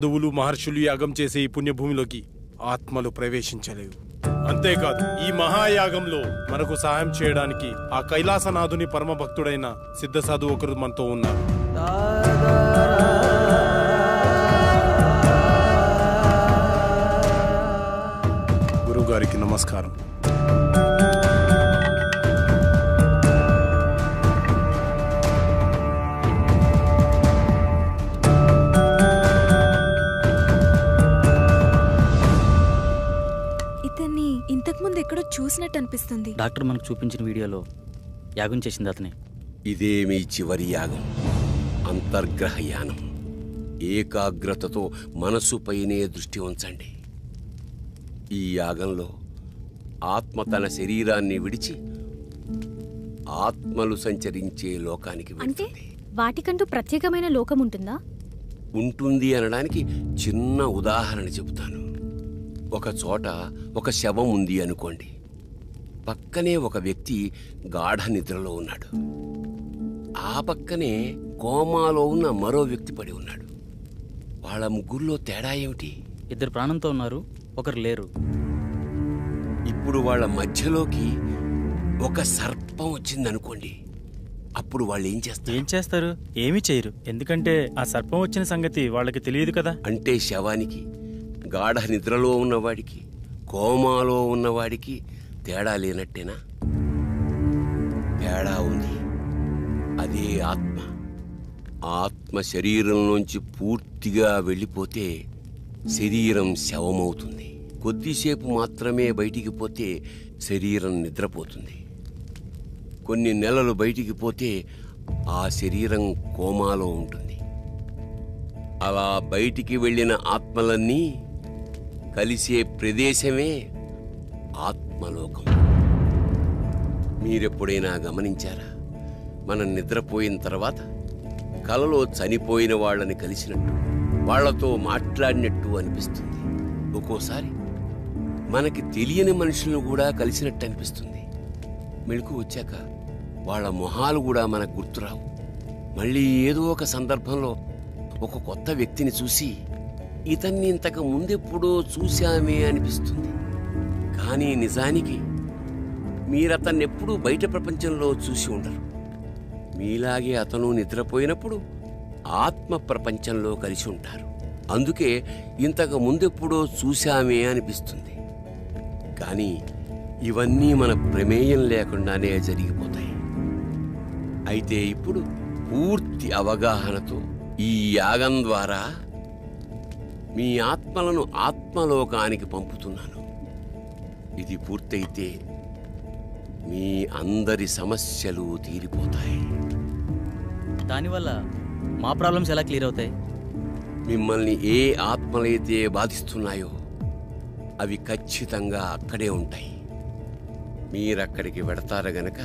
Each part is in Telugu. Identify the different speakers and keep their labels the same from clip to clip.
Speaker 1: సాధువులు మహర్షులు యాగం చేసే ఈ పుణ్యభూమిలోకి ఆత్మలు ప్రవేశించలేవు. అంతేకాదు ఈ మహాయాగంలో మనకు సహాయం చేయడానికి ఆ కైలాసనాథుని పరమ భక్తుడైన సిద్ధ సాధువు ఒకరు మనతో ఉన్నారు. గురువుగారికి నమస్కారం.
Speaker 2: ఇంతకుముందు ఎక్కడో చూసినట్టు అనిపిస్తుంది.
Speaker 3: డాక్టర్ మనకు చూపించిన వీడియోలో యాగం చేసింది అతనే.
Speaker 4: ఇదే మీ చివరి యాగం, అంతర్గ్రహ యానం. ఏకాగ్రతతో మనసుపైనే దృష్టి ఉంచండి. ఈ యాగంలో ఆత్మ తన శరీరాన్ని విడిచి ఆత్మలు సంచరించే లోకానికి వెళ్తుంది.
Speaker 5: వాటికంటూ ప్రత్యేకమైన లోకం ఉంటుందా?
Speaker 4: ఉంటుంది అనడానికి చిన్న ఉదాహరణ చెబుతాను. ఒక చోట ఒక శవం ఉంది అనుకోండి. పక్కనే ఒక వ్యక్తి గాఢ నిద్రలో ఉన్నాడు. ఆ పక్కనే కోమాలో ఉన్న మరో వ్యక్తి పడి ఉన్నాడు. వాళ్ళ ముగ్గురులో తేడా ఏమిటి?
Speaker 3: ఇద్దరు ప్రాణంతో ఉన్నారు, ఒకరు లేరు.
Speaker 4: ఇప్పుడు వాళ్ళ మధ్యలోకి ఒక సర్పం వచ్చిందనుకోండి. అప్పుడు వాళ్ళు ఏం చేస్తారు?
Speaker 6: ఏమీ చేయరు. ఎందుకంటే ఆ సర్పం వచ్చిన సంగతి వాళ్ళకి తెలియదు కదా.
Speaker 4: అంటే శవానికి, గాఢ నిద్రలో ఉన్నవాడికి, కోమాలో ఉన్నవాడికి తేడా లేనట్టేనా? తేడా ఉంది. అదే ఆత్మ. ఆత్మ శరీరంలోంచి పూర్తిగా వెళ్ళిపోతే శరీరం శవమవుతుంది. కొద్దిసేపు మాత్రమే బయటికి పోతే శరీరం నిద్రపోతుంది. కొన్ని నెలలు బయటికి పోతే ఆ శరీరం కోమాలో ఉంటుంది. అలా బయటికి వెళ్ళిన ఆత్మలన్నీ కలిసే ప్రదేశమే ఆత్మలోకం. మీరెప్పుడైనా గమనించారా? మనం నిద్రపోయిన తర్వాత కలలో చనిపోయిన వాళ్ళని కలిసినట్టు, వాళ్లతో మాట్లాడినట్టు అనిపిస్తుంది. ఒక్కోసారి మనకి తెలియని మనుషులను కూడా కలిసినట్టు అనిపిస్తుంది. మెళుకు వచ్చాక వాళ్ళ మొహాలు కూడా మనకు గుర్తురావు. మళ్ళీ ఏదో ఒక సందర్భంలో ఒక కొత్త వ్యక్తిని చూసి ఇతన్ని ఇంతకు ముందెప్పుడో చూశామే అనిపిస్తుంది. కానీ నిజానికి మీరతన్నెప్పుడూ బయట ప్రపంచంలో చూసి ఉండరు. మీలాగే అతను నిద్రపోయినప్పుడు ఆత్మ ప్రపంచంలో కలిసి ఉంటారు. అందుకే ఇంతకు ముందెప్పుడో చూశామే అనిపిస్తుంది. కానీ ఇవన్నీ మన ప్రమేయం లేకుండానే జరిగిపోతాయి. అయితే ఇప్పుడు పూర్తి అవగాహనతో ఈ యాగం ద్వారా మీ ఆత్మలను ఆత్మలోకానికి పంపుతున్నాను. ఇది పూర్తయితే మీ అందరి సమస్యలు తీరిపోతాయి.
Speaker 3: దానివల్ల మా ప్రాబ్లమ్స్ ఎలా క్లియర్ అవుతాయి?
Speaker 4: మిమ్మల్ని ఏ ఆత్మలైతే బాధిస్తున్నాయో అవి ఖచ్చితంగా అక్కడే ఉంటాయి. మీరక్కడికి వెడతారు గనక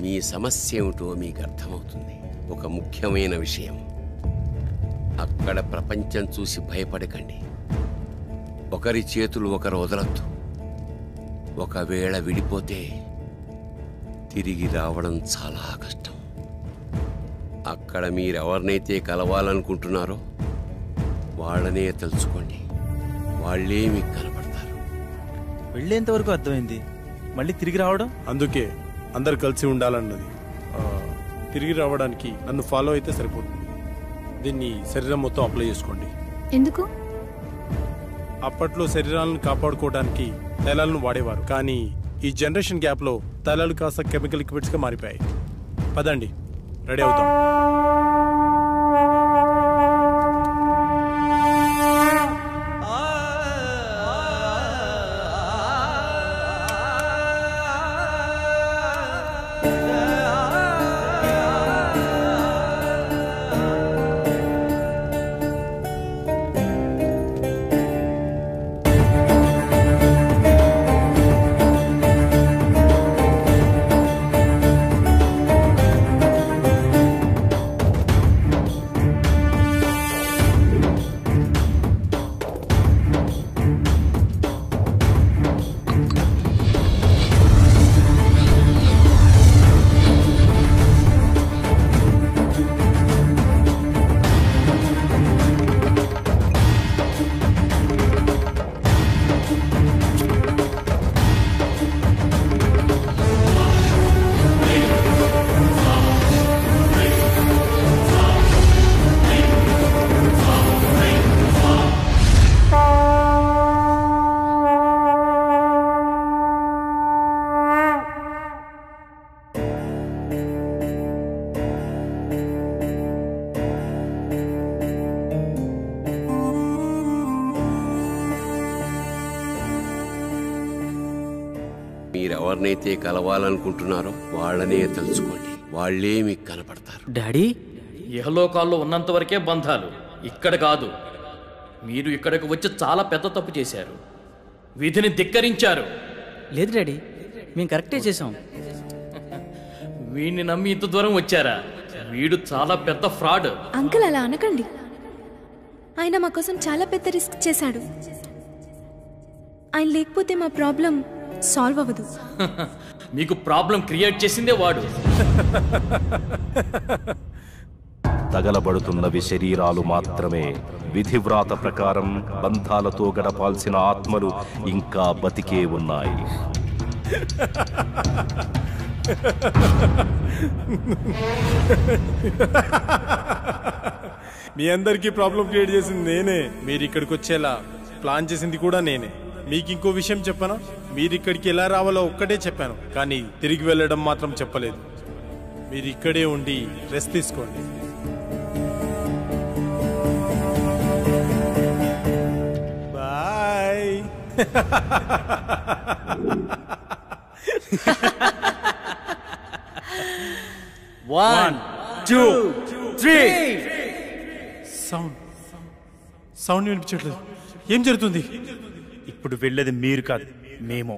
Speaker 4: మీ సమస్య ఏమిటో మీకు అర్థమవుతుంది. ఒక ముఖ్యమైన విషయం, అక్కడ ప్రపంచం చూసి భయపడకండి. ఒకరి చేతులు ఒకరు వదలొద్దు. ఒకవేళ విడిపోతే తిరిగి రావడం చాలా కష్టం. అక్కడ మీరెవరినైతే కలవాలనుకుంటున్నారో వాళ్ళనే తలుచుకోండి. వాళ్ళే మీకు కనపడతారు.
Speaker 6: వెళ్ళేంతవరకు అర్థమైంది, మళ్ళీ తిరిగి రావడం.
Speaker 1: అందుకే అందరు కలిసి ఉండాలన్నది. తిరిగి రావడానికి నన్ను ఫాలో అయితే సరిపోతుంది. దీన్ని శరీరం మొత్తం అప్లై చేసుకోండి.
Speaker 5: ఎందుకు?
Speaker 1: అప్పట్లో శరీరాలను కాపాడుకోవడానికి తైలాలను వాడేవారు. కానీ ఈ జనరేషన్ గ్యాప్ లో తైలాలు కాస్త కెమికల్ లిక్విడ్స్ గా మారిపోయాయి. పదండి, రెడీ అవుతాం.
Speaker 4: ఎవరినైతే కలవాలనుకుంటున్నారో వాళ్ళనే తలుచుకోండి, వాళ్ళే మీకు కనపడతారు.
Speaker 3: డాడీ,
Speaker 7: ఇహలోకాల్లో ఉన్నంత వరకే బంధాలు, ఇక్కడ కాదు. మీరు ఇక్కడికి వచ్చి చాలా పెద్ద తప్పు చేశారు, విధిని ధిక్కరించారు.
Speaker 3: లేదు డాడీ, మేము కరెక్టే చేసాం.
Speaker 7: వీడిని నమ్మి ఇంత దూరం వచ్చారా? వీడు చాలా పెద్ద ఫ్రాడ్.
Speaker 2: అంకుల్ అలా అనకండి. ఆయన మా కోసం చాలా పెద్ద రిస్క్ చేశాడు. ఆయన లేకపోతే మా ప్రాబ్లం సాల్వ్ అవ్వదు.
Speaker 7: మీకు ప్రాబ్లం క్రియేట్ చేసిందే వాడు.
Speaker 8: తగలబడుతున్నవి శరీరాలు మాత్రమే. విధివ్రాత ప్రకారం బంధాలతో గడపాల్సిన ఆత్మలు ఇంకా బతికే ఉన్నాయి.
Speaker 1: మీ అందరికీ ప్రాబ్లం క్రియేట్ చేసింది నేనే. మీరు ఇక్కడికి వచ్చేలా ప్లాన్ చేసింది కూడా నేనే. మీకు ఇంకో విషయం చెప్పనా? మీరు ఇక్కడికి ఎలా రావాలో ఒక్కటే చెప్పాను, కానీ తిరిగి వెళ్ళడం మాత్రం చెప్పలేదు. మీరు ఇక్కడే ఉండి రెస్ట్ తీసుకోండి. బాయ్.
Speaker 3: 1 2 3.
Speaker 1: సౌండ్ వినిపించట్లేదు. ఏం జరుగుతుంది?
Speaker 6: ఇప్పుడు వెళ్ళేది మీరు కాదు, మేము.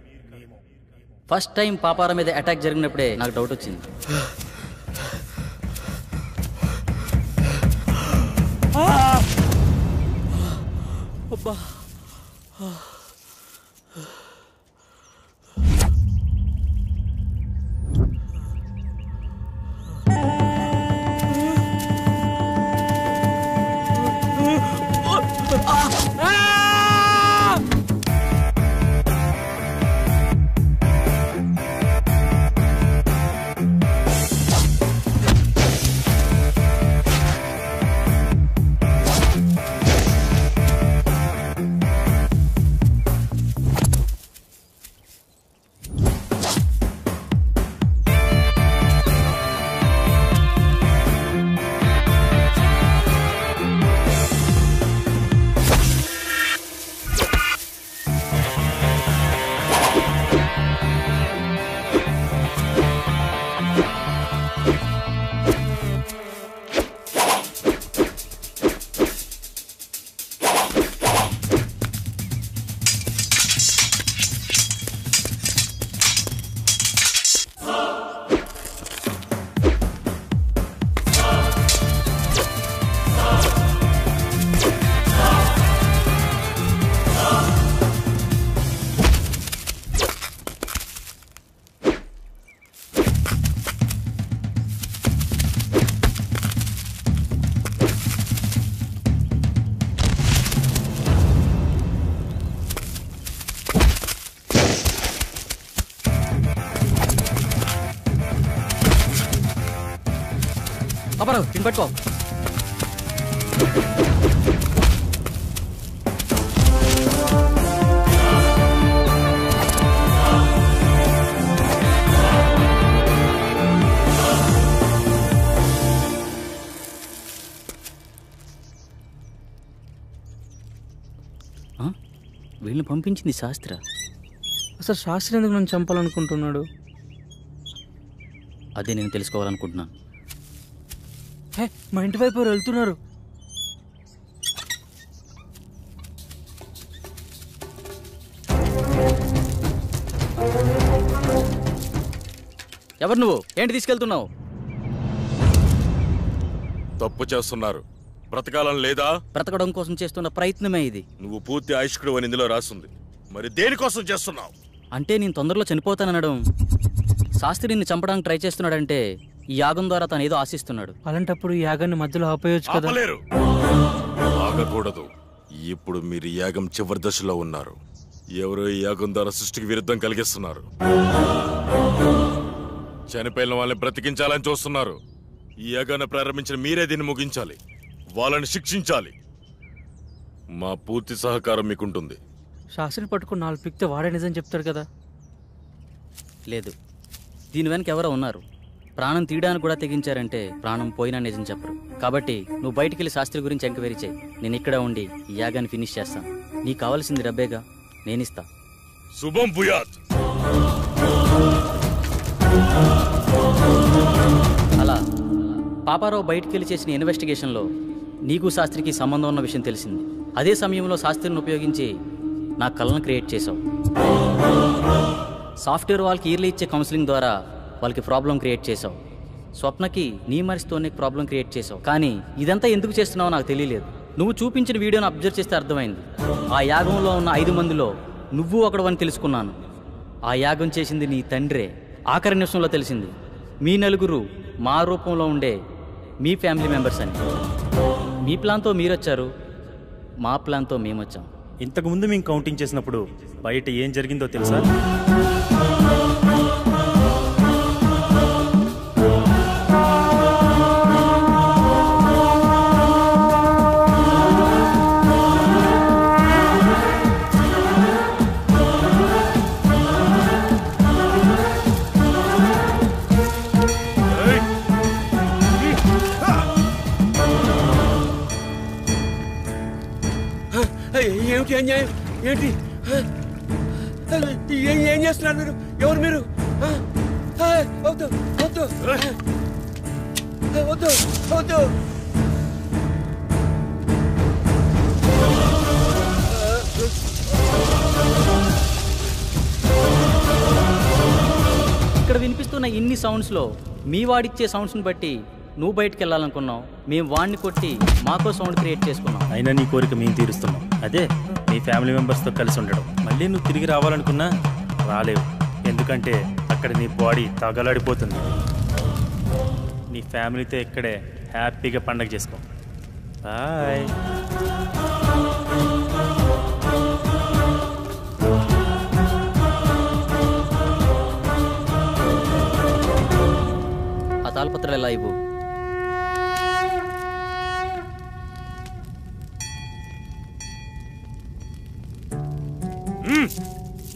Speaker 3: ఫస్ట్ టైం పాపారం మీద అటాక్ జరిగినప్పుడే నాకు డౌట్ వచ్చింది. పాపారావు, దీన్ని పట్టుకో. వీళ్ళని పంపించింది శాస్త్ర.
Speaker 9: అసలు శాస్త్రి ఎందుకు నన్ను చంపాలనుకుంటున్నాడు?
Speaker 3: అదే నేను తెలుసుకోవాలనుకుంటున్నాను.
Speaker 9: హే, మా ఇంటి వైపు ఎవరు వెళ్తున్నారు.
Speaker 3: ఎవరు నువ్వు? ఏంటి తీసుకెళ్తున్నావు?
Speaker 10: తప్పు చేస్తున్నారు. బ్రతకాలని లేదా?
Speaker 3: బ్రతకడం కోసం చేస్తున్న ప్రయత్నమే ఇది.
Speaker 10: నువ్వు పూర్తి ఆయుష్కుడు అని ఇందులో రాస్తుంది. మరి దేనికోసం చేస్తున్నావు?
Speaker 3: అంటే నేను తొందరలో చనిపోతాననడం. శాస్త్రి నిన్ను చంపడానికి ట్రై చేస్తున్నాడంటే ఈ యాగం ద్వారా తను ఏదో ఆశిస్తున్నాడు.
Speaker 9: అలాంటప్పుడు ఈ యాగాన్ని మధ్యలో ఆపేయొచ్చు కదా.
Speaker 10: ఆపలేరు, ఆగకూడదు. ఇప్పుడు మీరు యాగం చివరి దశలో ఉన్నారు. ఎవరో ఈ యాగం ద్వారా సృష్టికి విరుద్ధం కలిగిస్తున్నారు. చనిపోయిన వాళ్ళని బ్రతికించాలని చూస్తున్నారు. ఈ యాగాన్ని ప్రారంభించిన మీరే దీన్ని ముగించాలి. వాళ్ళని శిక్షించాలి. మా పూర్తి సహకారం మీకుంటుంది.
Speaker 9: శాస్త్రిని పట్టుకుని 4 పిక్తే వాడే నిజం చెప్తాడు కదా.
Speaker 3: లేదు, దీని వెనక ఎవరో ఉన్నారు. ప్రాణం తీయడానికి కూడా తెగించారంటే ప్రాణం పోయినా నిజం చెప్పరు. కాబట్టి నువ్వు బయటికి వెళ్ళి శాస్త్రి గురించి ఎంక్వైరీ చేయి. నేను ఇక్కడ ఉండి ఈ యాగాన్ని ఫినిష్ చేస్తాను. నీకు కావాల్సింది డబ్బేగా, నేనిస్తా.
Speaker 10: శుభం భూయాత్.
Speaker 3: పాపారావు బయటికెళ్ళి చేసిన ఇన్వెస్టిగేషన్లో నీకు శాస్త్రికి సంబంధం ఉన్న విషయం తెలిసింది. అదే సమయంలో శాస్త్రిని ఉపయోగించి నా కళ్ళను క్రియేట్ చేశావు. సాఫ్ట్వేర్ వాళ్ళకి ఇయర్లీ ఇచ్చే కౌన్సిలింగ్ ద్వారా వాళ్ళకి ప్రాబ్లం క్రియేట్ చేశావు. స్వప్నకి నీ మనిషితోనే ప్రాబ్లం క్రియేట్ చేశావు. కానీ ఇదంతా ఎందుకు చేస్తున్నావో నాకు తెలియలేదు. నువ్వు చూపించిన వీడియోను అబ్జర్వ్ చేస్తే అర్థమైంది. ఆ యాగంలో ఉన్న 5 మందిలో నువ్వు ఒకడవని తెలుసుకున్నాను. ఆ యాగం చేసింది నీ తండ్రే. ఆఖరి నిమిషంలో తెలిసింది మీ నలుగురు మా రూపంలో ఉండే మీ ఫ్యామిలీ మెంబర్స్ అని. మీ ప్లాన్తో మీరొచ్చారు, మా ప్లాన్తో మేమొచ్చాం.
Speaker 6: ఇంతకుముందు మేము కౌంటింగ్ చేసినప్పుడు బయట ఏం జరిగిందో తెలుసా?
Speaker 4: ఏమిటి అన్యాయం? ఏంటి ఏం చేస్తున్నారు మీరు? ఎవరు మీరు? వద్దు వద్దు వద్దు వద్దు.
Speaker 3: ఇక్కడ వినిపిస్తున్న ఇన్ని సౌండ్స్లో మీ వాడిచ్చే సౌండ్స్ని బట్టి నువ్వు బయటికి వెళ్ళాలనుకున్నావు, మేము వాడిని కొట్టి మాకో సౌండ్ క్రియేట్ చేసుకున్నాం.
Speaker 6: అయినా నీ కోరిక మేము తీరుస్తున్నాం. అదే నీ ఫ్యామిలీ మెంబర్స్తో కలిసి ఉండడం. మళ్ళీ నువ్వు తిరిగి రావాలనుకున్నా రాలేవు. ఎందుకంటే అక్కడ నీ బాడీ తగలాడిపోతుంది. నీ ఫ్యామిలీతో ఇక్కడే హ్యాపీగా పండగ చేసుకో. బాయ్.
Speaker 3: ఆ తాళపత్రాలు ఎలా ఇవ్వు.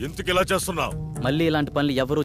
Speaker 10: ఎందుకు ఇలా చేస్తున్నావు?
Speaker 3: మళ్ళీ ఇలాంటి పనులు ఎవరు